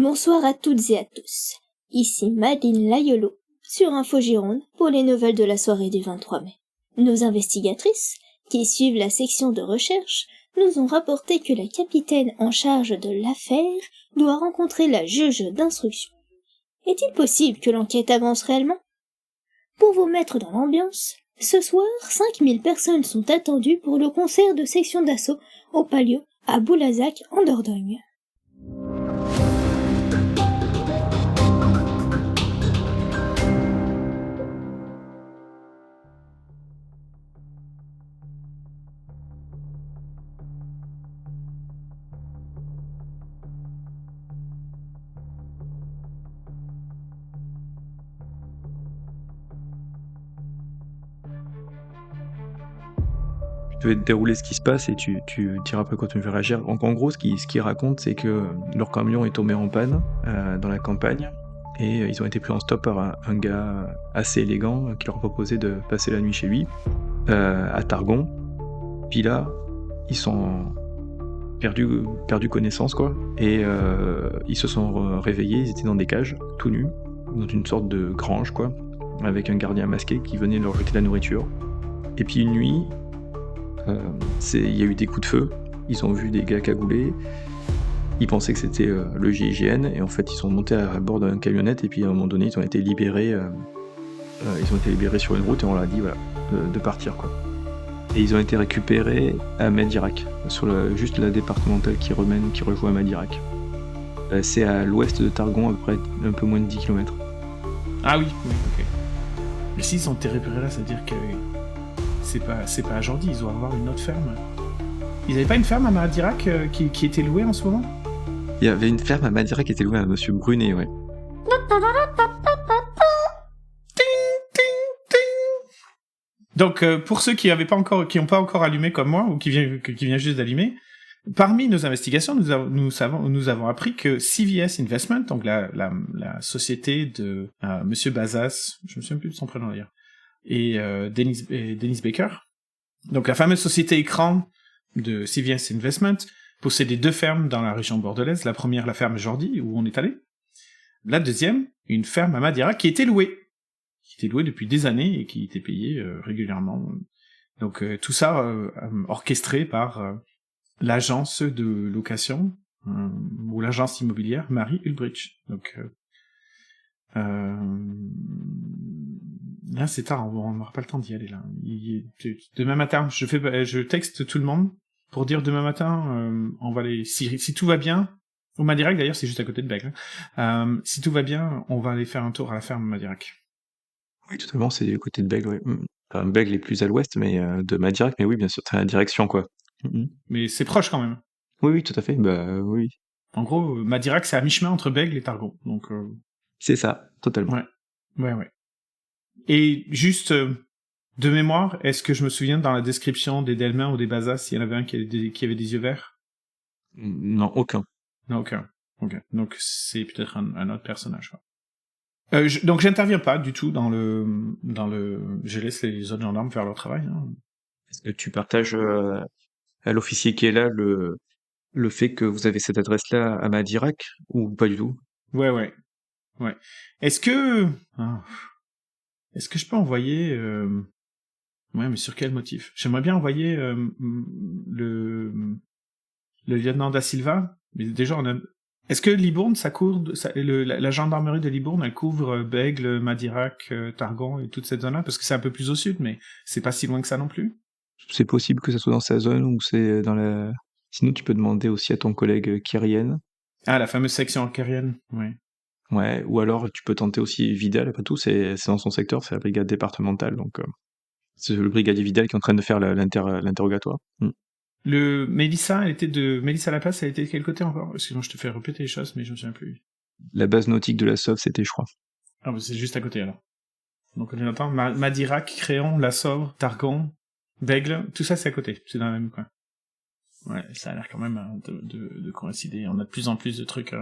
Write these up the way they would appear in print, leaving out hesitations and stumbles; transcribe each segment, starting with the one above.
Bonsoir à toutes et à tous. Ici Madeleine Layolo, sur Info Gironde, pour les nouvelles de la soirée du 23 mai. Nos investigatrices, qui suivent la section de recherche, nous ont rapporté que la capitaine en charge de l'affaire doit rencontrer la juge d'instruction. Est-il possible que l'enquête avance réellement ? Pour vous mettre dans l'ambiance, ce soir, 5000 personnes sont attendues pour le concert de section d'assaut au Palio, à Boulazac, en Dordogne. Je vais te dérouler ce qui se passe et tu diras après quand tu me fais réagir. Donc en gros, ce qu'il raconte, c'est que leur camion est tombé en panne dans la campagne et ils ont été pris en stop par un gars assez élégant qui leur a proposé de passer la nuit chez lui à Targon. Puis là, ils sont perdu connaissance quoi et ils se sont réveillés, ils étaient dans des cages, tout nus, dans une sorte de grange quoi, avec un gardien masqué qui venait leur jeter de la nourriture. Et puis une nuit, il y a eu des coups de feu, ils ont vu des gars cagoulés, ils pensaient que c'était le GIGN, et en fait ils sont montés à bord d'une camionnette, et puis à un moment donné ils ont été libérés sur une route, et on leur a dit voilà, de partir quoi. Et ils ont été récupérés à Madirac, sur juste la départementale qui rejoint Madirac. C'est à l'ouest de Targon, à peu près un peu moins de 10 km. Ah oui, ok. Mais s'ils ont été récupérés là, ça veut dire que c'est pas à Jordi, ils doivent avoir une autre ferme. Ils avaient pas une ferme à Madirac qui était louée en ce moment ? Il y avait une ferme à Madirac qui était louée à Monsieur Brunet, ouais. Donc pour ceux qui n'ont pas encore allumé comme moi, ou qui viennent juste d'allumer, parmi nos investigations, nous avons appris que CVS Investment, donc la société de Monsieur Bazas, je me souviens plus de son prénom d'ailleurs, et Dennis Baker, donc la fameuse société écran de CVS Investment, possédait 2 fermes dans la région bordelaise. La première, la ferme Jordi, où on est allé. La deuxième, une ferme à Madirac qui était louée depuis des années et qui était payée régulièrement. Donc tout ça orchestré par l'agence de location ou l'agence immobilière Marie Ulbricht. Donc là c'est tard, on n'aura pas le temps d'y aller là. Demain matin, je texte tout le monde pour dire demain matin, on va aller si tout va bien. Au Madirac d'ailleurs, c'est juste à côté de Bègle. Si tout va bien, on va aller faire un tour à la ferme Madirac. Oui, totalement, c'est du côté de Bègle, ouais. Enfin, Bègle est plus à l'ouest, mais de Madirac, mais oui, bien sûr, t'as la direction quoi. Mais c'est proche quand même. Oui, tout à fait, oui. En gros, Madirac, c'est à mi-chemin entre Bègle et Targon, donc... C'est ça, totalement. Ouais. Et juste, de mémoire, est-ce que je me souviens dans la description des Delmain ou des Bazas, s'il y en avait un qui avait des yeux verts ? Non, aucun. Non, aucun. Ok. Donc c'est peut-être un autre personnage, quoi. Donc j'interviens pas du tout dans le... Je laisse les autres gendarmes faire leur travail. Hein. Est-ce que tu partages à l'officier qui est là le fait que vous avez cette adresse-là à Madirac, ou pas du tout ? Ouais. Est-ce que je peux envoyer... Ouais, mais sur quel motif ? J'aimerais bien envoyer le lieutenant da Silva, mais déjà on a... Est-ce que Libourne, la gendarmerie de Libourne, elle couvre Bègle, Madirac, Targon et toute cette zone-là ? Parce que c'est un peu plus au sud, mais c'est pas si loin que ça non plus. C'est possible que ça soit dans sa zone, ou c'est dans la... Sinon, tu peux demander aussi à ton collègue Kyrienne. Ah, la fameuse section Kyrienne, ouais. Ouais, ou alors tu peux tenter aussi Vidal, après tout, c'est dans son secteur, c'est la brigade départementale, donc c'est le brigadier Vidal qui est en train de faire l'interrogatoire. Mélissa Laplace, elle était de quel côté encore ? Excuse-moi, je te fais répéter les choses, mais je me souviens plus. La base nautique de la Sauve, c'était, je crois. Ah, bah c'est juste à côté, alors. Donc, on entend Madirac, Créon, La Sauve, Targon, Bègle, tout ça, c'est à côté. C'est dans le même coin. Ouais, ça a l'air quand même de coïncider. On a de plus en plus de trucs.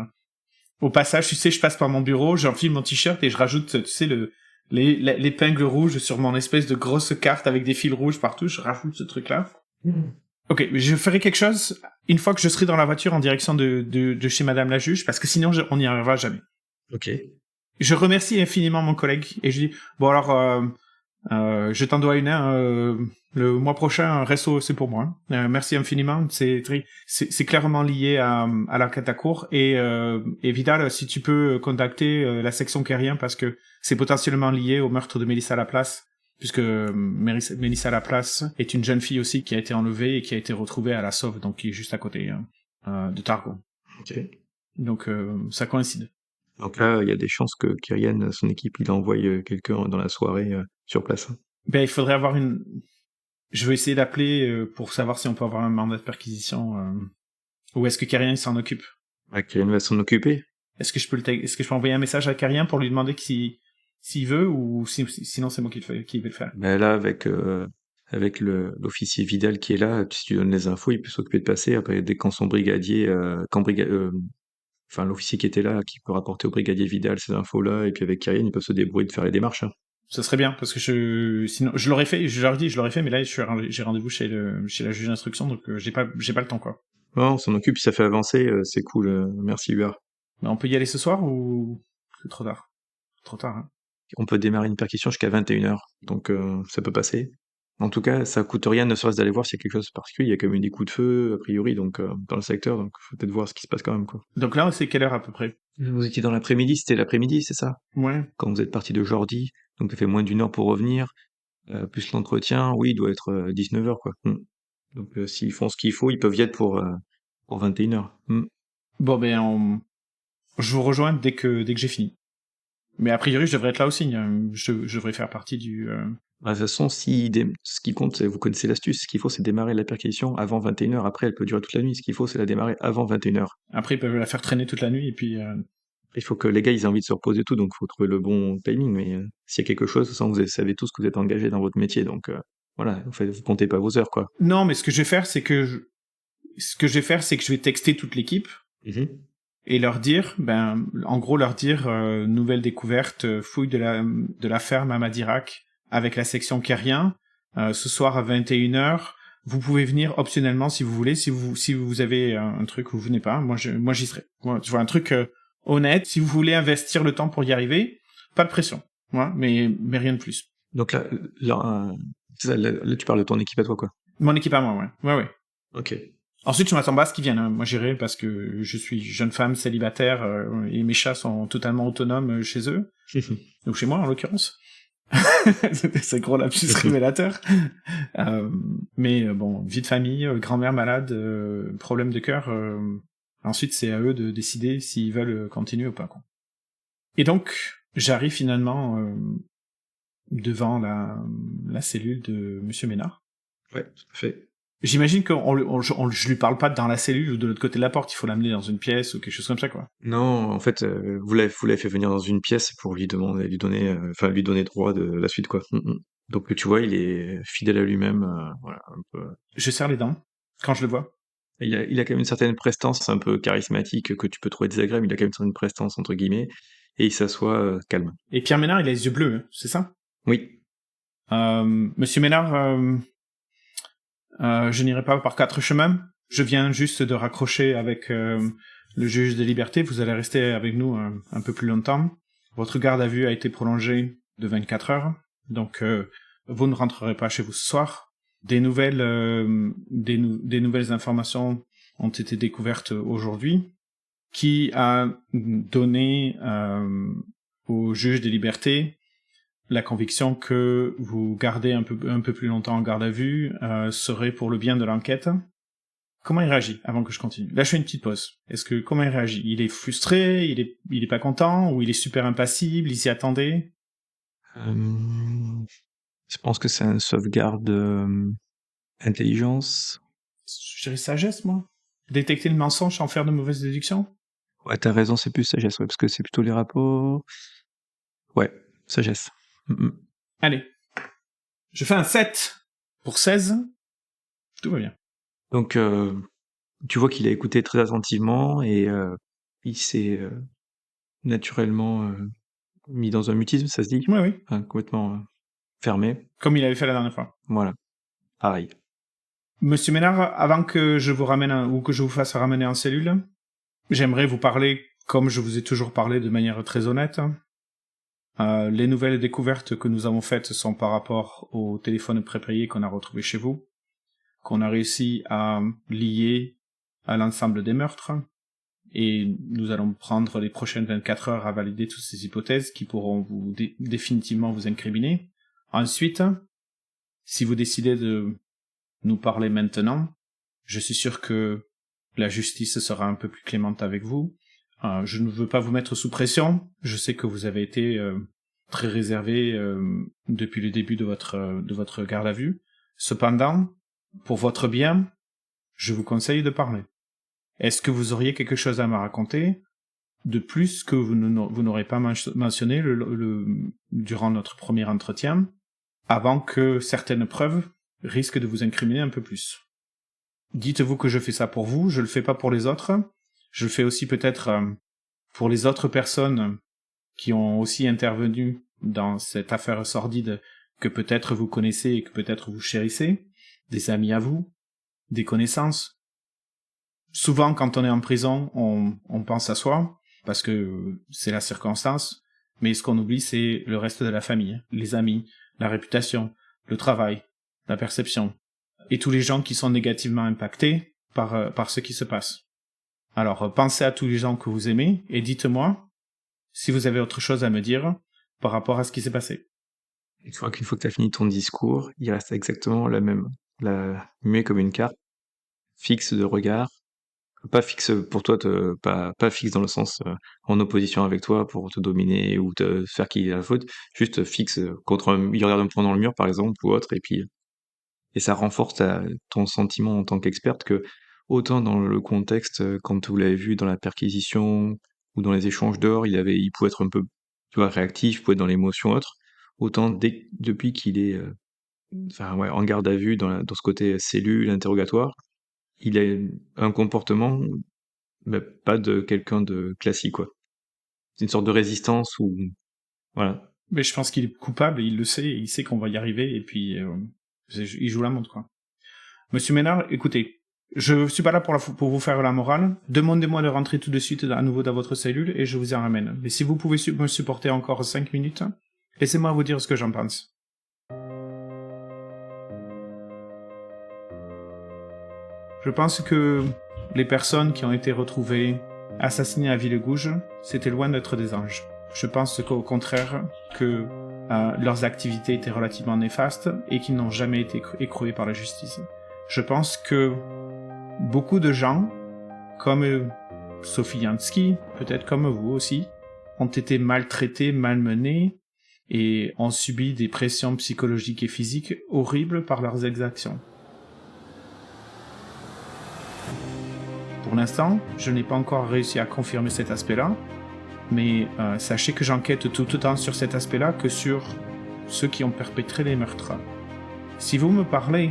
Au passage, tu sais, je passe par mon bureau, j'enfile mon t-shirt et je rajoute, tu sais, l'épingle rouge sur mon espèce de grosse carte avec des fils rouges partout. Je rajoute ce truc-là. Ok, mais je ferai quelque chose une fois que je serai dans la voiture en direction de chez Madame la juge, parce que sinon on n'y arrivera jamais. Ok. Je remercie infiniment mon collègue et je dis bon alors je t'en dois une. Le mois prochain, un resto c'est pour moi. Merci infiniment. C'est clairement lié à la Catacour et Vidal, si tu peux contacter la section Quérien parce que c'est potentiellement lié au meurtre de Mélissa Laplace. Puisque Mélissa Laplace est une jeune fille aussi qui a été enlevée et qui a été retrouvée à la Sauve, donc qui est juste à côté de Targon. Ok. Donc ça coïncide. Donc là, il y a des chances que Kyrian, son équipe, il envoie quelqu'un dans la soirée sur place. Ben il faudrait avoir une. Je vais essayer d'appeler pour savoir si on peut avoir un mandat de perquisition. Ou est-ce que Kyrian s'en occupe? Ah, Kyrian va s'en occuper. Est-ce que je peux envoyer un message à Kyrian pour lui demander s'il veut ou sinon c'est moi qui vais le faire. Ben là, avec l'officier Vidal qui est là, si tu donnes les infos, il peut s'occuper de passer. Après, dès quand son brigadier, enfin l'officier qui était là, qui peut rapporter au brigadier Vidal ces infos-là, et puis avec Kyrian, ils peuvent se débrouiller de faire les démarches. Hein. Ça serait bien parce que sinon je l'aurais fait, je leur dis je l'aurais fait, mais là j'ai rendez-vous chez la juge d'instruction, donc j'ai pas le temps quoi. Bon, on s'en occupe, ça fait avancer, c'est cool. Merci Huard. Mais on peut y aller ce soir ou c'est trop tard? Trop tard. Hein. On peut démarrer une perquisition jusqu'à 21h, donc ça peut passer. En tout cas, ça coûte rien, ne serait-ce d'aller voir s'il y a quelque chose de particulier. Il y a quand même eu des coups de feu, a priori, donc dans le secteur, donc faut peut-être voir ce qui se passe quand même, quoi. Donc là c'est quelle heure à peu près? Vous étiez dans l'après-midi, c'était l'après-midi, c'est ça? Ouais. Quand vous êtes parti de Jordi, donc ça fait moins d'1 heure pour revenir, plus l'entretien, oui, il doit être 19h, quoi. Donc s'ils font ce qu'il faut, ils peuvent y être pour 21h. Bon ben je vous rejoins dès que j'ai fini. Mais a priori je devrais être là aussi. Hein. Je devrais faire partie du. De toute façon, ce qui compte, c'est vous connaissez l'astuce. Ce qu'il faut, c'est démarrer la perquisition avant 21h. Après, elle peut durer toute la nuit. Ce qu'il faut, c'est la démarrer avant 21h. Après ils peuvent la faire traîner toute la nuit et puis. Il faut que les gars, ils aient envie de se reposer et tout, donc il faut trouver le bon timing. Mais s'il y a quelque chose, de toute façon, vous savez tous que vous êtes engagés dans votre métier, donc voilà, vous comptez pas vos heures, quoi. Non, mais ce que je vais faire, c'est que je vais texter toute l'équipe et leur dire, en gros, nouvelle découverte, fouille de la ferme à Madirac avec la section Quérien, ce soir à 21h. Vous pouvez venir optionnellement si vous voulez, si vous avez un truc où vous venez pas. Moi, j'y serai. Moi, tu vois, un truc honnête. Si vous voulez investir le temps pour y arriver, pas de pression. Ouais, mais rien de plus. Donc là, tu parles de ton équipe à toi, quoi. Mon équipe à moi, ouais. Ouais. Ok. Ensuite, je m'attends pas à ce qu'ils viennent. Hein. Moi, j'irai parce que je suis jeune femme célibataire et mes chats sont totalement autonomes chez eux. Donc chez moi, en l'occurrence. C'est gros lapsus révélateur. Mais bon, vie de famille, grand-mère malade, problème de cœur. Ensuite, c'est à eux de décider s'ils veulent continuer ou pas. Quoi. Et donc, j'arrive finalement devant la cellule de Monsieur Ménard. Ouais, tout à fait. J'imagine que je lui parle pas dans la cellule ou de l'autre côté de la porte, il faut l'amener dans une pièce ou quelque chose comme ça, quoi. Non, en fait, vous l'avez fait venir dans une pièce pour lui donner droit de la suite, quoi. Donc tu vois, il est fidèle à lui-même, voilà, un peu. Je serre les dents quand je le vois. Il a quand même une certaine prestance un peu charismatique que tu peux trouver désagréable, il a quand même une certaine prestance entre guillemets, et il s'assoit calme. Et Pierre Ménard, il a les yeux bleus, hein, c'est ça? Oui. Monsieur Ménard, je n'irai pas par 4 chemins. Je viens juste de raccrocher avec le juge des libertés. Vous allez rester avec nous un peu plus longtemps. Votre garde à vue a été prolongée de 24 heures. Donc, vous ne rentrerez pas chez vous ce soir. Des nouvelles informations ont été découvertes aujourd'hui qui a donné au juge des libertés la conviction que vous gardez un peu plus longtemps en garde à vue serait pour le bien de l'enquête. Comment il réagit avant que je continue? Là, je fais une petite pause. Comment il réagit? Il est frustré? Il est pas content? Ou il est super impassible? Il s'y attendait? Je pense que c'est un sauvegarde intelligence. Je dirais sagesse, moi. Détecter le mensonge sans faire de mauvaises déductions? Ouais, t'as raison, c'est plus sagesse, ouais, parce que c'est plutôt les rapports. Ouais, sagesse. Allez. Je fais un 7 pour 16. Tout va bien. Donc, tu vois qu'il a écouté très attentivement et il s'est naturellement mis dans un mutisme, ça se dit? Oui. Enfin, complètement fermé. Comme il avait fait la dernière fois. Voilà. Pareil. Monsieur Ménard, avant que je vous ramène ou que je vous fasse ramener en cellule, j'aimerais vous parler comme je vous ai toujours parlé de manière très honnête. Les nouvelles découvertes que nous avons faites sont par rapport au téléphone prépayé qu'on a retrouvé chez vous, qu'on a réussi à lier à l'ensemble des meurtres, et nous allons prendre les prochaines 24 heures à valider toutes ces hypothèses qui pourront vous définitivement vous incriminer. Ensuite, si vous décidez de nous parler maintenant, je suis sûr que la justice sera un peu plus clémente avec vous. Je ne veux pas vous mettre sous pression. Je sais que vous avez été très réservé depuis le début de votre garde à vue. Cependant, pour votre bien, je vous conseille de parler. Est-ce que vous auriez quelque chose à me raconter de plus que vous n'aurez pas mentionné durant notre premier entretien, avant que certaines preuves risquent de vous incriminer un peu plus? Dites-vous que je fais ça pour vous, je le fais pas pour les autres. Je le fais aussi peut-être pour les autres personnes qui ont aussi intervenu dans cette affaire sordide que peut-être vous connaissez et que peut-être vous chérissez, des amis à vous, des connaissances. Souvent, quand on est en prison, on pense à soi, parce que c'est la circonstance, mais ce qu'on oublie, c'est le reste de la famille, les amis, la réputation, le travail, la perception, et tous les gens qui sont négativement impactés par ce qui se passe. Alors, pensez à tous les gens que vous aimez, et dites-moi si vous avez autre chose à me dire par rapport à ce qui s'est passé. Une fois que tu as fini ton discours, il reste exactement la même. Muet comme une carte, fixe de regard, pas fixe pour toi, pas fixe dans le sens en opposition avec toi pour te dominer ou te faire qu'il y ait la faute, juste fixe il regarde un point dans le mur par exemple ou autre, et ça renforce ton sentiment en tant qu'experte que autant dans le contexte, quand vous l'avez vu dans la perquisition ou dans les échanges dehors, il pouvait être un peu, tu vois, réactif, il pouvait être dans l'émotion autre, autant depuis qu'il est enfin ouais, en garde à vue dans ce côté cellule, interrogatoire, il a un comportement pas de quelqu'un de classique, quoi. C'est une sorte de résistance ou voilà. Mais je pense qu'il est coupable, et il le sait, et il sait qu'on va y arriver, et puis il joue la montre, quoi. Monsieur Ménard, écoutez, je suis pas là pour vous faire la morale. Demandez-moi de rentrer tout de suite à nouveau dans votre cellule, et je vous en ramène. Mais si vous pouvez me supporter encore 5 minutes, laissez-moi vous dire ce que j'en pense. Je pense que les personnes qui ont été retrouvées assassinées à Villegouge, c'était loin d'être des anges. Je pense qu'au contraire, que leurs activités étaient relativement néfastes et qu'ils n'ont jamais été écroués par la justice. Je pense que beaucoup de gens, comme Sophie Yansky, peut-être comme vous aussi, ont été maltraités, malmenés et ont subi des pressions psychologiques et physiques horribles par leurs exactions. Pour l'instant, je n'ai pas encore réussi à confirmer cet aspect-là, mais sachez que j'enquête tout autant sur cet aspect-là que sur ceux qui ont perpétré les meurtres. Si vous me parlez,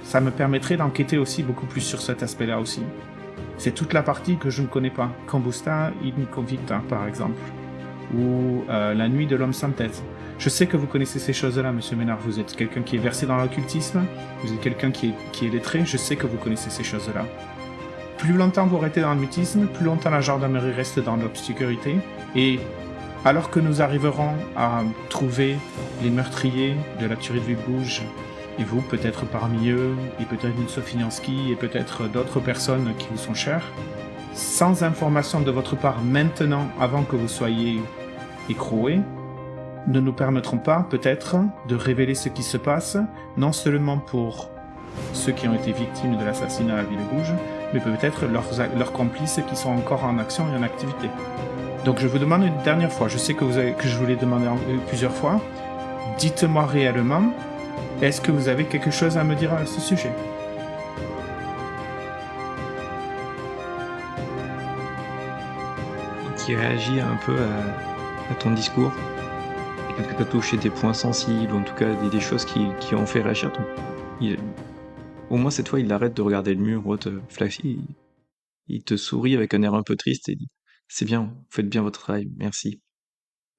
ça me permettrait d'enquêter aussi beaucoup plus sur cet aspect-là aussi. C'est toute la partie que je ne connais pas. Combusta in convicta, par exemple. Ou la nuit de l'homme sans tête. Je sais que vous connaissez ces choses-là, monsieur Ménard. Vous êtes quelqu'un qui est versé dans l'occultisme. Vous êtes quelqu'un qui est lettré. Je sais que vous connaissez ces choses-là. Plus longtemps vous restez dans le mutisme, plus longtemps la gendarmerie reste dans l'obscurité. Et alors que nous arriverons à trouver les meurtriers de la tuerie de Villegouge, et vous, peut-être parmi eux, et peut-être une Sophie Yansky, et peut-être d'autres personnes qui vous sont chères, sans information de votre part maintenant, avant que vous soyez écroués, ne nous permettront pas, peut-être, de révéler ce qui se passe, non seulement pour ceux qui ont été victimes de l'assassinat à Villegouge, mais peut-être leurs complices qui sont encore en action et en activité. Donc je vous demande une dernière fois, je sais que je vous l'ai demandé plusieurs fois, dites-moi réellement, est-ce que vous avez quelque chose à me dire à ce sujet? Qui réagit un peu à ton discours. Peut-être que tu as touché des points sensibles, ou en tout cas des choses qui ont fait réagir au moins cette fois, il arrête de regarder le mur, Flaxy, il te sourit avec un air un peu triste et dit « C'est bien, vous faites bien votre travail, merci. »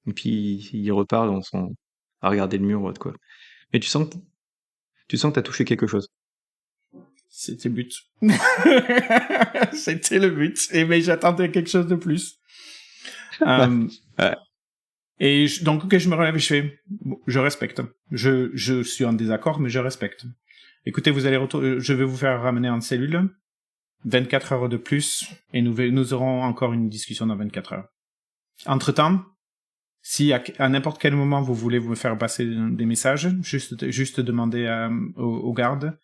Et puis il repart à regarder le mur, quoi. Mais tu sens que t'as touché quelque chose. C'était le but. C'était le but. Mais j'attendais quelque chose de plus. Donc, ok, je me relève et je fais, je respecte. Je suis en désaccord, mais je respecte. Écoutez, je vais vous faire ramener en cellule. 24 heures de plus, et nous aurons encore une discussion dans 24 heures. Entre-temps, si à n'importe quel moment vous voulez me faire passer des messages, juste demandez au garde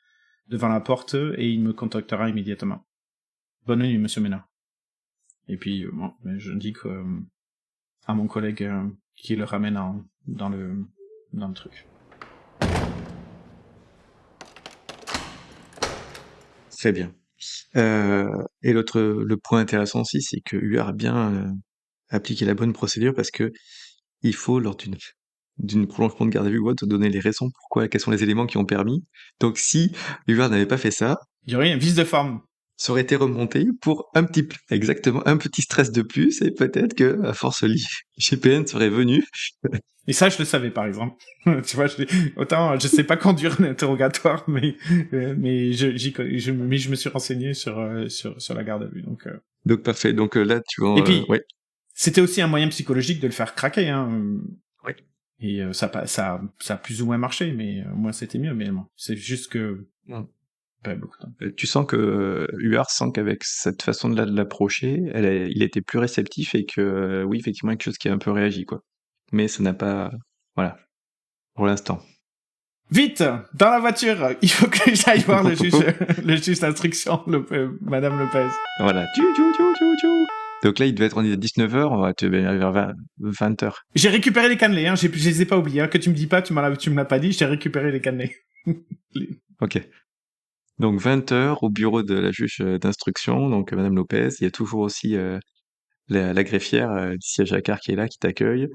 devant la porte et il me contactera immédiatement. Bonne nuit, monsieur Ménard. Et puis, je dis à mon collègue qui le ramène dans le truc. Très bien. Et le point intéressant aussi, c'est que UR a bien appliqué la bonne procédure parce que il faut, lors d'une prolongement de garde à vue ou autre, donner les raisons quels sont les éléments qui ont permis. Donc si UR n'avait pas fait ça, il y aurait un vice de forme. Ça aurait été remonté pour un petit stress de plus, et peut-être que, à force, l'IGPN serait venu. Et ça, je le savais, par exemple. Tu vois, autant, je sais pas conduire un interrogatoire, mais je me suis renseigné sur la garde à vue, donc. Donc, parfait. Donc, là, tu vois, et puis, ouais. C'était aussi un moyen psychologique de le faire craquer, hein. Oui. Et ça a plus ou moins marché, mais moi, c'était mieux, mais non. C'est juste que, pas beaucoup de temps. Tu sens que UR sent qu'avec cette façon de l'approcher, il était plus réceptif et que, oui, effectivement, quelque chose qui a un peu réagi, quoi. Mais ça n'a pas, voilà. Pour l'instant. Vite! Dans la voiture! Il faut que j'aille voir le juge d'instruction, Madame Lopez. Voilà. Donc là, il devait être 19h, tu vas vers 20h. J'ai récupéré les cannelés, hein. Je les ai pas oubliés, hein. Que tu me dis pas, tu me l'as pas dit, j'ai récupéré les cannelés. Ok. Donc 20h au bureau de la juge d'instruction, donc Madame Lopez. Il y a toujours aussi la greffière d'ici à Jacquard qui est là, qui t'accueille.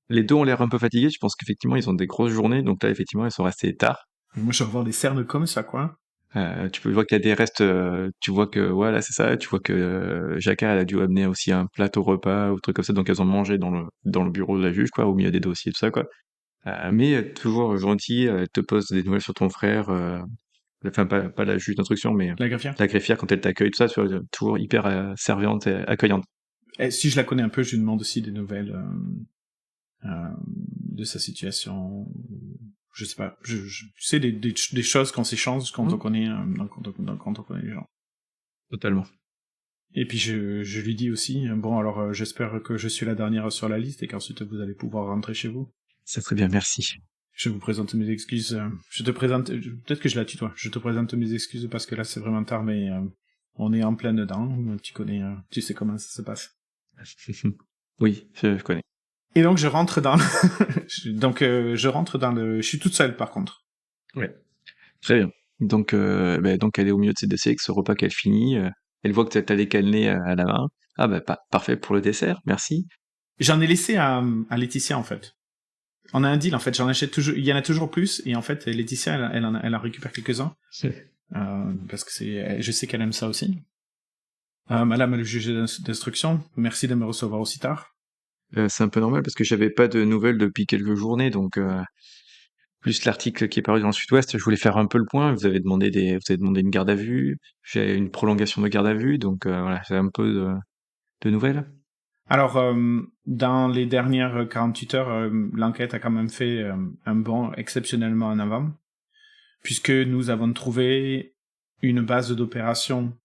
Les deux ont l'air un peu fatigués, je pense qu'effectivement ils ont des grosses journées, donc là effectivement ils sont restés tard. Moi je vais avoir des cernes comme ça, quoi. Tu peux voir qu'il y a des restes, tu vois que, voilà, c'est ça, tu vois que Jacquard elle a dû amener aussi un plateau repas ou truc comme ça, donc elles ont mangé dans le bureau de la juge, quoi, au milieu des dossiers, tout ça, quoi. Mais toujours gentil, elle te pose des nouvelles sur ton frère, enfin pas la juge d'instruction, mais la greffière quand elle t'accueille, tout ça, tu vois, toujours hyper serviante et accueillante. Et si je la connais un peu, je lui demande aussi des nouvelles de sa situation. Je sais pas, tu sais des choses qu'on s'échange quand on connaît quand on connaît les gens. Totalement. Et puis je lui dis aussi, bon alors j'espère que je suis la dernière sur la liste et qu'ensuite vous allez pouvoir rentrer chez vous. Ça serait bien, merci. Je vous présente mes excuses. Je te présente, peut-être que je la tutoie. Je te présente mes excuses parce que là c'est vraiment tard, mais on est en plein dedans. Tu connais, tu sais comment ça se passe. Oui, je connais. Et donc je rentre dans je suis toute seule par contre. Ouais. Très bien. Donc elle est au milieu de ses dossiers, avec ce repas qu'elle finit. Elle voit que t'as les cannelés à la main. Ah parfait pour le dessert, merci. J'en ai laissé à Laetitia en fait. On a un deal en fait, j'en achète toujours, il y en a toujours plus et en fait Laetitia elle en récupère quelques-uns parce que je sais qu'elle aime ça aussi. Madame le juge d'instruction, merci de me recevoir aussi tard. C'est un peu normal parce que j'avais pas de nouvelles depuis quelques journées, donc plus l'article qui est paru dans le Sud-Ouest, je voulais faire un peu le point. Vous avez demandé une garde à vue, j'ai une prolongation de garde à vue, donc voilà, j'ai un peu de nouvelles. Alors, dans les dernières 48 heures, l'enquête a quand même fait un bond exceptionnellement en avant, puisque nous avons trouvé une base d'opération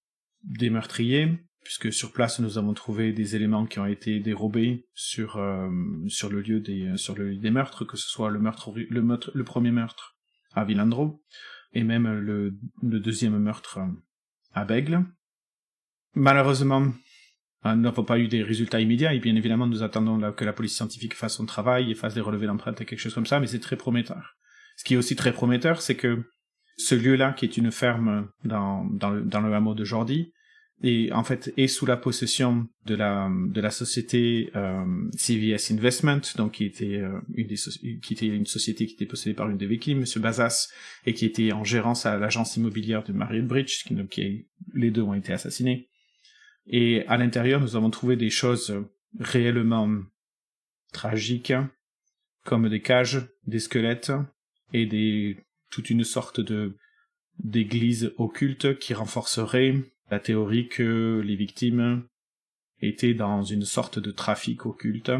des meurtriers, puisque sur place nous avons trouvé des éléments qui ont été dérobés sur le lieu des meurtres, que ce soit le premier meurtre à Villandro et même le deuxième meurtre à Bègle. Malheureusement, nous n'avons pas eu des résultats immédiats, et bien évidemment nous attendons que la police scientifique fasse son travail et fasse des relevés d'empreintes et quelque chose comme ça, mais c'est très prometteur. Ce qui est aussi très prometteur, c'est que ce lieu-là, qui est une ferme dans le hameau de Jordi, et en fait est sous la possession de la société CVS Investment, donc qui était une société qui était possédée par une des victimes, Monsieur Bazas, et qui était en gérance à l'agence immobilière de Marriott Bridge, les deux ont été assassinés. Et à l'intérieur, nous avons trouvé des choses réellement tragiques, comme des cages, des squelettes et toute une sorte de d'église occulte qui renforcerait la théorie que les victimes étaient dans une sorte de trafic occulte,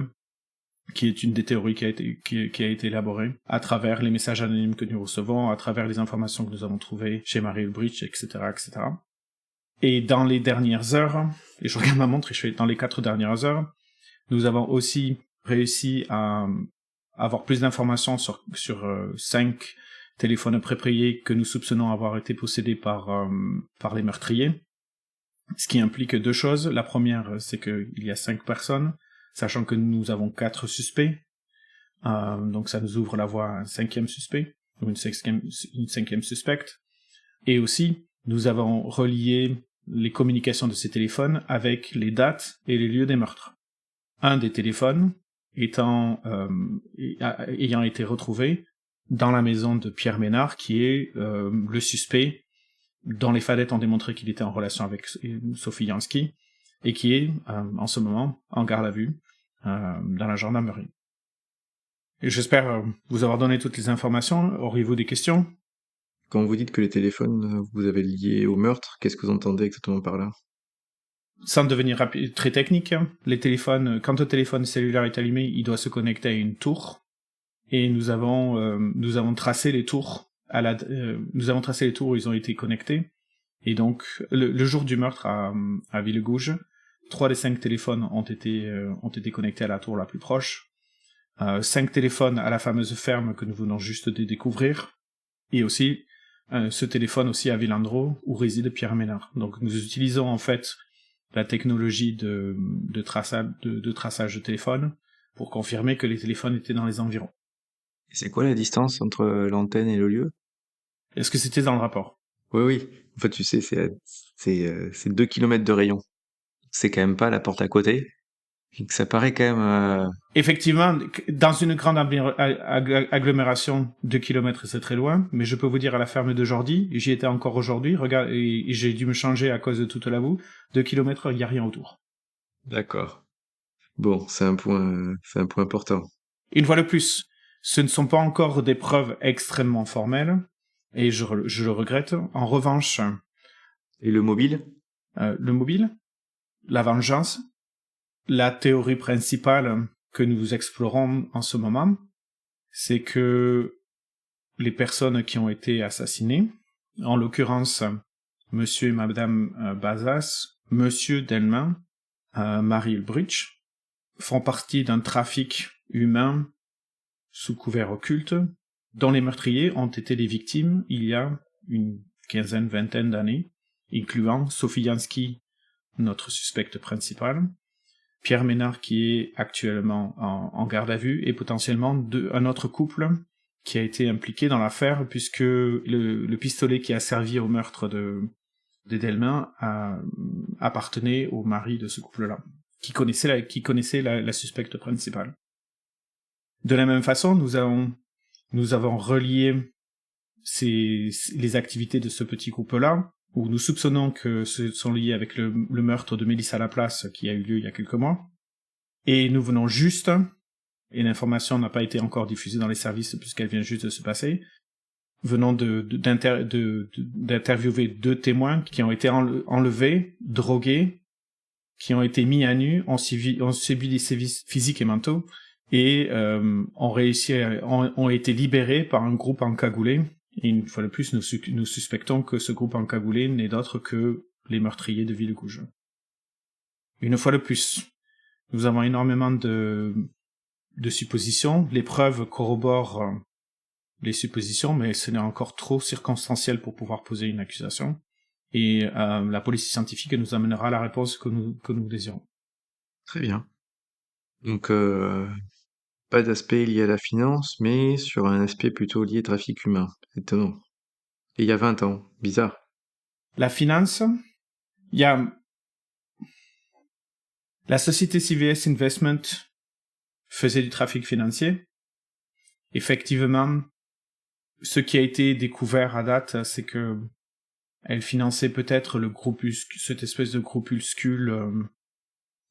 qui est une des théories qui a été élaborée à travers les messages anonymes que nous recevons, à travers les informations que nous avons trouvées chez Mary Ulbricht, etc., etc. Et dans les dernières heures, et je regarde ma montre et je fais dans les 4 dernières heures, nous avons aussi réussi à avoir plus d'informations sur 5 téléphones prépayés que nous soupçonnons avoir été possédés par les meurtriers. Ce qui implique 2 choses. La première, c'est qu'il y a 5 personnes, sachant que nous avons 4 suspects. Donc ça nous ouvre la voie à un 5e suspect, ou une 5e suspecte. Et aussi, nous avons relié les communications de ces téléphones avec les dates et les lieux des meurtres. Un des téléphones ayant été retrouvé dans la maison de Pierre Ménard, qui est le suspect dont les fadettes ont démontré qu'il était en relation avec Sophie Jansky, et qui est, en ce moment, en garde à vue dans la gendarmerie. Et j'espère vous avoir donné toutes les informations. Auriez-vous des questions? Quand vous dites que les téléphones, vous avez liés au meurtre, qu'est-ce que vous entendez exactement par là? Sans devenir très technique, les téléphones, quand le téléphone cellulaire est allumé, il doit se connecter à une tour, et nous avons tracé les tours où ils ont été connectés. Et donc, le jour du meurtre à Villegouge, 3 des 5 téléphones ont été connectés à la tour la plus proche. 5 téléphones à la fameuse ferme que nous venons juste de découvrir. Et aussi, ce téléphone aussi à Villandreau, où réside Pierre Ménard. Donc, nous utilisons en fait la technologie de traçage de téléphone pour confirmer que les téléphones étaient dans les environs. Et c'est quoi la distance entre l'antenne et le lieu? Est-ce que c'était dans le rapport? Oui. En fait, tu sais, c'est 2 kilomètres de rayon. C'est quand même pas la porte à côté. Donc ça paraît quand même... Effectivement, dans une grande agglomération, 2 kilomètres, c'est très loin, mais je peux vous dire à la ferme de Jordi, j'y étais encore aujourd'hui, regarde, et j'ai dû me changer à cause de toute la boue, 2 kilomètres, il n'y a rien autour. D'accord. Bon, c'est un point important. Une fois de plus, ce ne sont pas encore des preuves extrêmement formelles, et je le regrette. En revanche... Et le mobile? Le mobile, la vengeance, la théorie principale que nous explorons en ce moment, c'est que les personnes qui ont été assassinées, en l'occurrence monsieur et madame Bazas, monsieur Delmain, Mary Ulbricht, font partie d'un trafic humain sous couvert occulte, dont les meurtriers ont été les victimes il y a une vingtaine d'années, incluant Sophie Jansky, notre suspecte principale, Pierre Ménard qui est actuellement en garde à vue, et potentiellement un autre couple qui a été impliqué dans l'affaire, puisque le pistolet qui a servi au meurtre de Delmain appartenait au mari de ce couple-là, qui connaissait la suspecte principale. De la même façon, nous avons relié les activités de ce petit couple-là, où nous soupçonnons que ce sont liés avec le meurtre de Mélissa Laplace qui a eu lieu il y a quelques mois. Et nous venons juste, et l'information n'a pas été encore diffusée dans les services puisqu'elle vient juste de se passer, venons d'interviewer 2 témoins qui ont été enlevés, drogués, qui ont été mis à nu, ont subi des sévices physiques et mentaux, et ont été libérés par un groupe encagoulé. Et une fois de plus, nous suspectons que ce groupe encagoulé n'est d'autre que les meurtriers de Villegouge. Une fois de plus, nous avons énormément de suppositions. Les preuves corroborent les suppositions, mais ce n'est encore trop circonstanciel pour pouvoir poser une accusation. Et la police scientifique nous amènera la réponse que nous désirons. Très bien. Donc, pas d'aspect lié à la finance, mais sur un aspect plutôt lié au trafic humain. Étonnant. Et il y a 20 ans. Bizarre. La finance, il y a... La société CVS Investment faisait du trafic financier. Effectivement, ce qui a été découvert à date, c'est que elle finançait peut-être cette espèce de groupuscule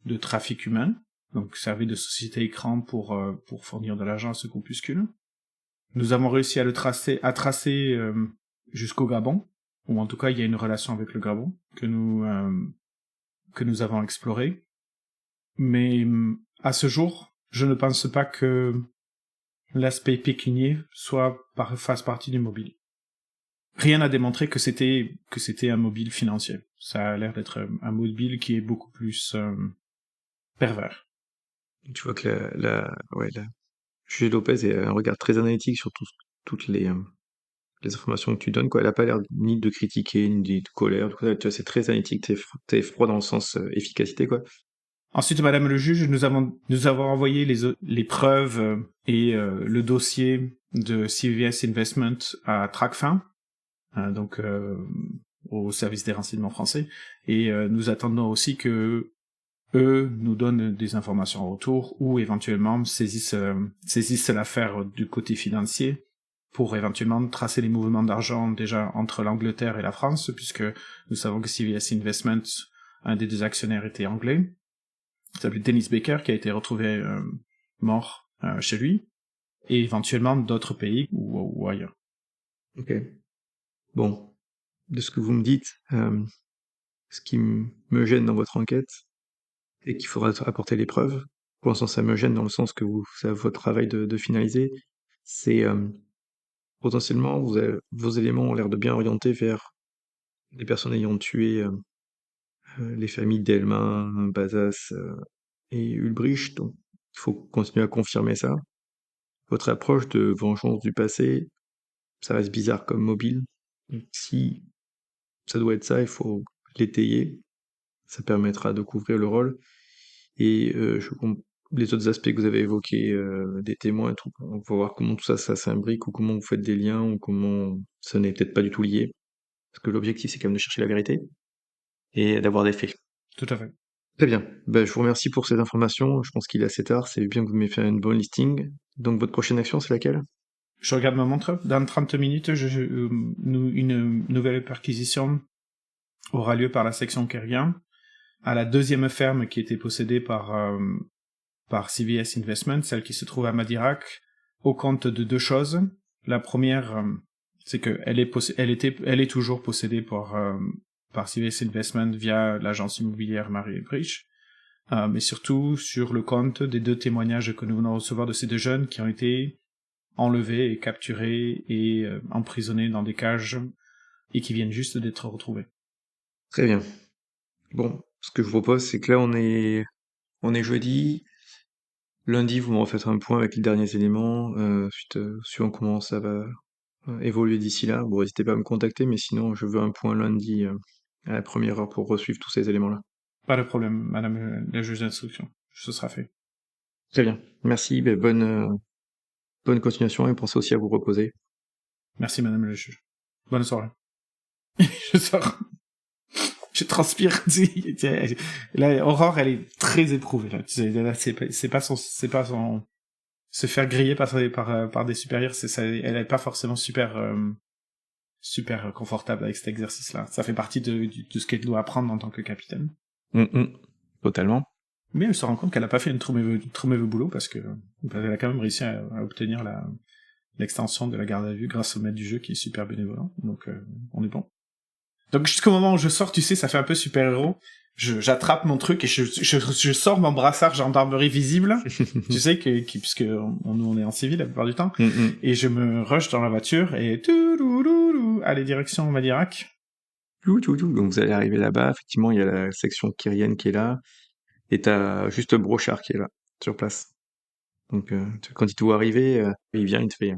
de trafic humain. Donc, servait de société écran pour fournir de l'argent à ce groupuscule. Nous avons réussi à tracer jusqu'au Gabon, ou en tout cas il y a une relation avec le Gabon que nous avons explorée. Mais à ce jour, je ne pense pas que l'aspect pécunier fasse partie du mobile. Rien n'a démontré que c'était un mobile financier. Ça a l'air d'être un mobile qui est beaucoup plus pervers. Tu vois que la Julie Lopez a un regard très analytique sur toutes les informations que tu donnes, quoi. Elle a pas l'air ni de critiquer, ni de colère, tu vois, c'est très analytique, t'es froid dans le sens efficacité, quoi. Ensuite, Madame le juge, nous avons envoyé les preuves et le dossier de CVS Investment à Tracfin, donc au service des renseignements français, et nous attendons aussi que eux nous donnent des informations en retour ou éventuellement saisissent l'affaire du côté financier pour éventuellement tracer les mouvements d'argent déjà entre l'Angleterre et la France, puisque nous savons que CVS Investment, un des 2 actionnaires était anglais. Il s'appelait Dennis Baker, qui a été retrouvé mort chez lui, et éventuellement d'autres pays ou ailleurs. Ok. Bon, de ce que vous me dites, ce qui me gêne dans votre enquête, c'est qu'il faudra apporter les preuves. Pour l'instant, ça me gêne dans le sens que c'est votre travail de finaliser. C'est potentiellement, vos éléments ont l'air de bien orienter vers les personnes ayant tué les familles Delmin, Bazas et Ulbricht, donc il faut continuer à confirmer ça. Votre approche de vengeance du passé, ça reste bizarre comme mobile. Donc, si ça doit être ça, il faut l'étayer. Ça permettra de couvrir le rôle. Et les autres aspects que vous avez évoqués, des témoins et tout, on va voir comment tout ça s'imbrique, ou comment vous faites des liens, ou comment ça n'est peut-être pas du tout lié. Parce que l'objectif, c'est quand même de chercher la vérité et d'avoir des faits. Tout à fait. Très bien. Ben, je vous remercie pour ces informations. Je pense qu'il est assez tard. C'est bien que vous m'ayez fait une bonne listing. Donc, votre prochaine action, c'est laquelle? Je regarde ma montre. Dans 30 minutes, une nouvelle perquisition aura lieu par la section Kerguien à la 2e ferme qui était possédée par CVS Investment, celle qui se trouve à Madirac, au compte de 2 choses. La première, c'est que elle est toujours possédée par CVS Investment via l'agence immobilière Marie Brich, mais surtout sur le compte des 2 témoignages que nous venons de recevoir de ces 2 jeunes qui ont été enlevés et capturés et emprisonnés dans des cages et qui viennent juste d'être retrouvés. Très bien. Bon, ce que je vous propose, c'est que là, on est jeudi. Lundi, vous me refaites un point avec les derniers éléments, suivant comment ça va évoluer d'ici là. Bon, n'hésitez pas à me contacter, mais sinon, je veux un point lundi à la première heure pour suivre tous ces éléments-là. Pas de problème, madame la juge d'instruction. Ce sera fait. Très bien. Merci, ben, bonne continuation, et pensez aussi à vous reposer. Merci, madame le juge. Bonne soirée. Je sors. Je transpire. Là, Aurore, elle est très éprouvée. Là. C'est pas son se faire griller par des supérieurs. Elle est pas forcément super confortable avec cet exercice-là. Ça fait partie de ce qu'elle doit apprendre en tant que capitaine. Totalement. Mais elle se rend compte qu'elle a pas fait un trop mauvais boulot parce que elle a quand même réussi à obtenir l'extension de la garde à vue grâce au maître du jeu qui est super bénévolent. Donc on est bon. Donc jusqu'au moment où je sors, tu sais, ça fait un peu super-héros. J'attrape mon truc et je sors mon brassard gendarmerie visible. Tu sais puisque nous on est en civil la plupart du temps. Et je me rush dans la voiture et allez direction Madirac. Donc vous allez arriver là-bas, effectivement il y a la section kyrienne qui est là, et t'as juste Brochard qui est là, sur place. Donc quand il te voit arriver, il vient, il te fait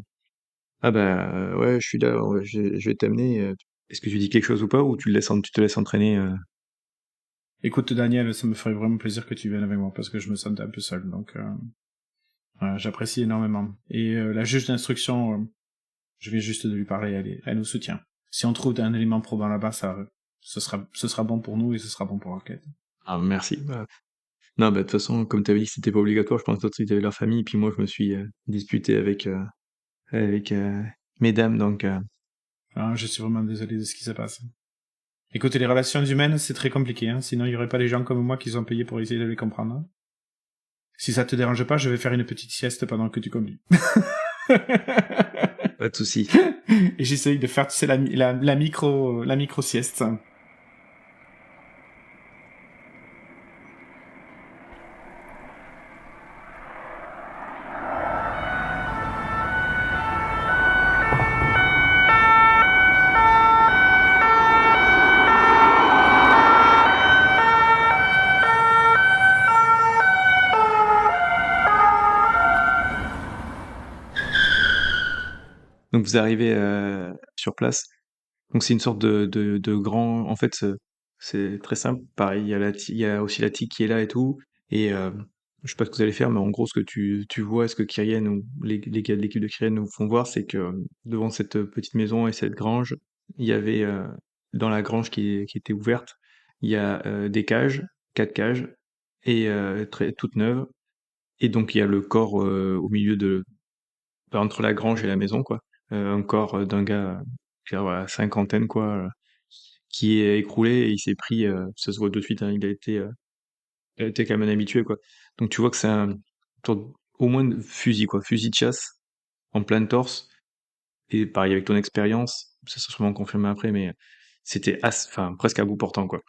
ah bah ouais, je suis là, ouais, je vais t'amener. Est-ce que tu dis quelque chose ou pas, ou tu te laisses entraîner Écoute Daniel, ça me ferait vraiment plaisir que tu viennes avec moi parce que je me sens un peu seul, donc j'apprécie énormément. Et la juge d'instruction, je viens juste de lui parler, elle nous soutient. Si on trouve un élément probant là-bas, ce sera bon pour nous et ce sera bon pour l'enquête. Ah merci. Non, bah de toute façon, comme t'avais dit que c'était pas obligatoire, je pense que d'autres ils avaient leur famille, puis moi je me suis disputé avec mesdames, donc Je suis vraiment désolé de ce qui se passe. Écoutez, les relations humaines, c'est très compliqué, hein, sinon il y aurait pas des gens comme moi qui sont payés pour essayer de les comprendre. Hein. Si ça te dérange pas, je vais faire une petite sieste pendant que tu conduis. Pas de souci. Et j'essaye de faire, tu sais, la micro sieste. Donc vous arrivez sur place. Donc c'est une sorte de grand. En fait, c'est très simple. Pareil, il y a aussi la TIC qui est là et tout. Et je sais pas ce que vous allez faire, mais en gros, ce que tu vois, ce que Kyrian ou les gars de l'équipe de Kyrian nous font voir, c'est que devant cette petite maison et cette grange, il y avait dans la grange qui était ouverte, il y a des cages, 4 cages, et toutes neuves. Et donc il y a le corps au milieu entre la grange et la maison, quoi. Un corps d'un gars, voilà, cinquantaine, quoi, qui est écroulé et il s'est pris, ça se voit de suite, hein, il a été quand même un habitué, quoi. Donc tu vois que c'est un au moins de fusil, quoi, fusil de chasse en plein torse. Et pareil avec ton expérience, ça sera sûrement confirmé après, mais c'était enfin presque à bout portant, quoi.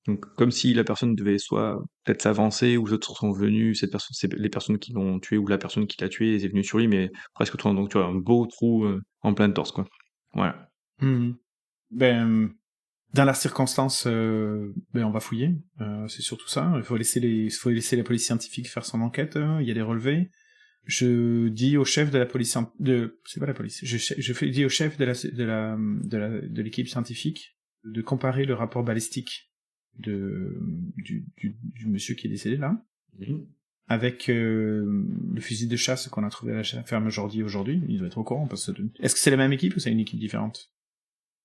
Donc comme si la personne devait soit peut-être s'avancer ou les autres sont venus, c'est les personnes qui l'ont tué ou la personne qui l'a tué est venue sur lui, mais presque tout. Donc tu vois un beau trou en plein torse, quoi. Voilà. Ben, dans la circonstance, ben on va fouiller. C'est surtout ça. Il faut laisser la police scientifique faire son enquête. Il y a des relevés. Je dis au chef de la police c'est pas la police. Dis au chef de l'équipe scientifique de comparer le rapport balistique du monsieur qui est décédé là avec le fusil de chasse qu'on a trouvé à la ferme aujourd'hui. Il doit être au courant parce que est-ce que c'est la même équipe ou c'est une équipe différente?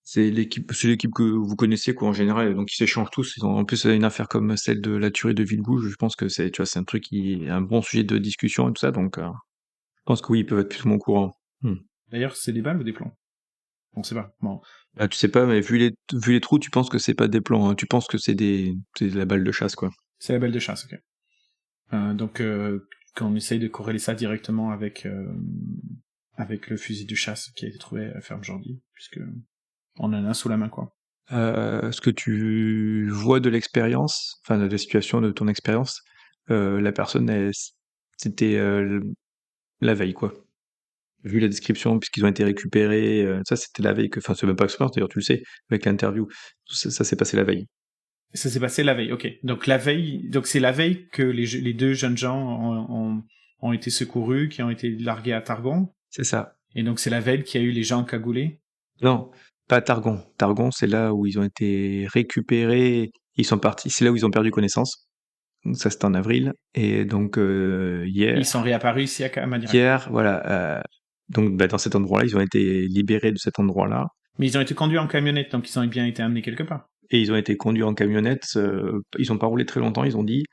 C'est l'équipe que vous connaissiez, quoi, en général. Donc ils s'échangent tous. En plus, une affaire comme celle de la tuerie de Villebouge, je pense que c'est, tu vois, c'est un truc un bon sujet de discussion et tout ça. Donc je pense que oui, ils peuvent être plus ou moins au courant. D'ailleurs, c'est des balles ou des plombs? On sait pas. Bon. Ah, tu sais pas, mais vu les trous, tu penses que c'est pas des plans, hein. Tu penses que c'est de la balle de chasse, quoi. C'est la balle de chasse, ok. Donc, quand on essaye de corréler ça directement avec le fusil de chasse qui a été trouvé à la ferme aujourd'hui, puisque on en a un sous la main, quoi. Ce que tu vois de l'expérience, enfin de la situation de ton expérience, la personne, c'était la veille, quoi. Vu la description, puisqu'ils ont été récupérés, ça c'était la veille enfin c'est même pas expérience, d'ailleurs tu le sais, avec l'interview, ça s'est passé la veille. Ça s'est passé la veille, ok. Donc c'est la veille que les deux jeunes gens ont été secourus, qui ont été largués à Targon. C'est ça. Et donc c'est la veille qu'il y a eu les gens cagoulés. Non, pas Targon. Targon, c'est là où ils ont été récupérés, ils sont partis, c'est là où ils ont perdu connaissance. Donc ça c'était en avril, et donc hier. Ils sont réapparus ici à Madira. Hier, voilà. Donc dans cet endroit-là, ils ont été libérés de cet endroit-là. Mais ils ont été conduits en camionnette, donc ils ont bien été amenés quelque part. Et ils ont été conduits en camionnette. Ils n'ont pas roulé très longtemps, ils ont dit.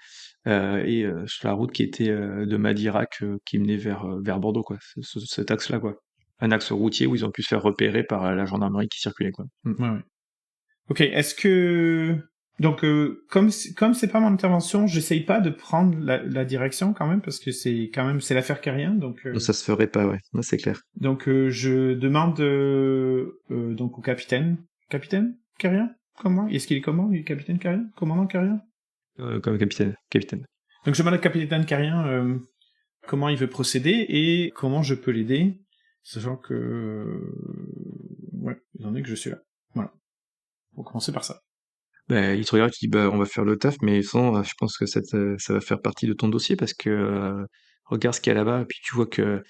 Et sur la route qui était de Madirac, qui menait vers Bordeaux, quoi. Cet axe-là, quoi. Un axe routier où ils ont pu se faire repérer par la gendarmerie qui circulait, quoi. Ouais. Ok, est-ce que... Donc, comme c'est pas mon intervention, j'essaye pas de prendre la direction quand même, parce que c'est l'affaire Carrien, donc... Ça se ferait pas, ouais. Non, c'est clair. Donc, je demande donc au capitaine. Capitaine Carrien? Comment? Est-ce qu'il est comment, le capitaine Carrien? Commandant Carrien? Comme capitaine. Donc, je demande au capitaine Carrien comment il veut procéder et comment je peux l'aider, sachant que... ouais, étant donné que je suis là. Voilà. On va commencer par ça. Bah, il te regarde, il te dit, on va faire le taf, mais sans, je pense que ça va faire partie de ton dossier parce que regarde ce qu'il y a là-bas, et puis tu vois que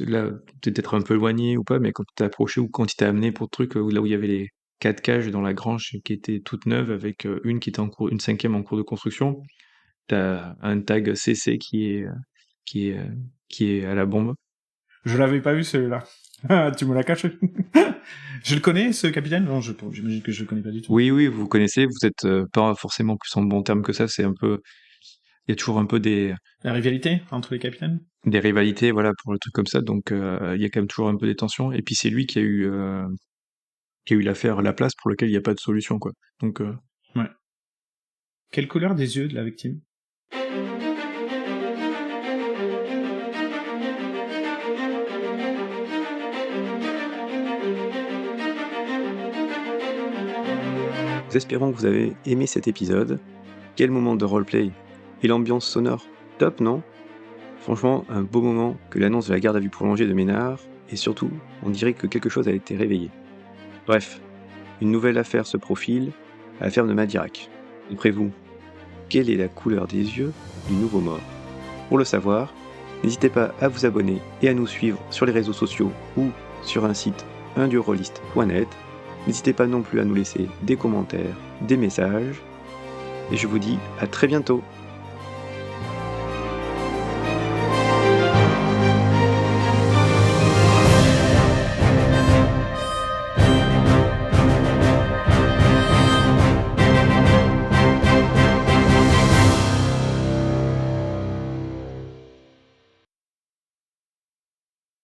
là, peut-être un peu éloigné ou pas, mais quand tu t'es approché ou quand il t'a amené pour le truc, là où il y avait les 4 cages dans la grange qui étaient toutes neuves avec une qui était une 5e en cours de construction, t'as un tag CC qui est à la bombe. Je l'avais pas vu celui-là. Tu me l'as caché. Je le connais, ce capitaine? Non, j'imagine que je le connais pas du tout. Oui, vous connaissez, vous êtes pas forcément plus en bon terme que ça, c'est un peu... Il y a toujours un peu La rivalité entre les capitaines? des rivalités, voilà, pour le truc comme ça, donc il y a quand même toujours un peu des tensions, et puis c'est lui qui a eu l'affaire La Place pour lequel il n'y a pas de solution, quoi. Donc... Ouais. Quelle couleur des yeux de la victime? Nous espérons que vous avez aimé cet épisode. Quel moment de roleplay et l'ambiance sonore, top non? Franchement, un beau moment que l'annonce de la garde à vue prolongée de Ménard, et surtout, on dirait que quelque chose a été réveillé. Bref, une nouvelle affaire se profile à la ferme de Madirac. D'après vous, quelle est la couleur des yeux du nouveau mort? Pour le savoir, n'hésitez pas à vous abonner et à nous suivre sur les réseaux sociaux ou sur un site undurollist.net. N'hésitez pas non plus à nous laisser des commentaires, des messages, et je vous dis à très bientôt.